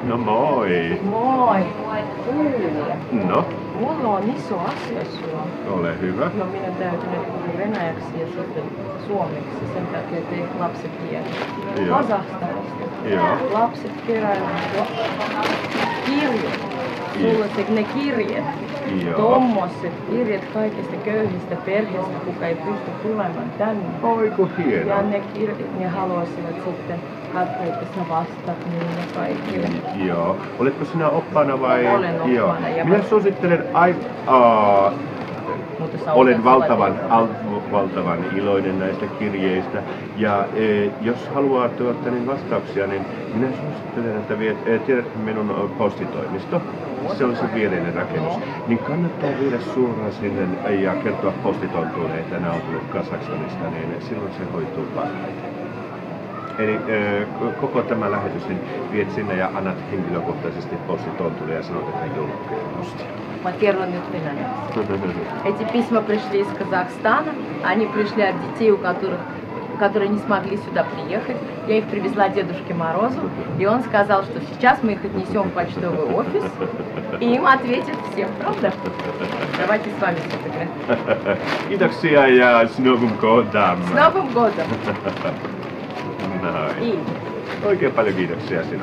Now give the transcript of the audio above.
No moi. Moi. Kuule. No, Mulla on iso asia sulla. ole hyvä. No minun täytyy nyt puhua venäjäksi ja sitten suomeksi sen takia, ettei lapset tiedä. Joo. Kazakstanista. Joo. Lapset keräilevät kirjat. Sulla se ne kirjat. Joo. Tommoset kirjat kaikista köyhistä perheistä, kuka ei pysty tulemaan tänne. Oiku hienoa. Ja ne haluaisivat sitten katsoa, että sä vastaat niille kaikille. Joo. Oletko sinä oppaana vai? Olen oppaana. Joo. Ja Minä suosittelen olen valtavan iloinen näistä kirjeistä. Ja jos haluaa niin vastauksia, niin minä suosittelen, että tiedätkö minun postitoimisto? Se on se viereinen rakennus. Niin kannattaa viedä suoraan sinne ja kertoa postitontuille, että nämä on tullut Kazakstanista, niin silloin se hoituu parhaiten. Eli koko tämä lähetys niin viet sinne ja annat henkilökohtaisesti postitontulle ja sanot, että joulukirja posti. Во-первых, эти письма пришли из Казахстана, они пришли от детей, которые не смогли сюда приехать. Я их привезла Дедушке Морозу, и он сказал, что сейчас мы их отнесем в почтовый офис, и им ответят всем, правда? Давайте с вами сфотографируем. Kiitoksia ja с Новым годом! С Новым годом! Noin. Oikein paljon kiitoksia sinulle.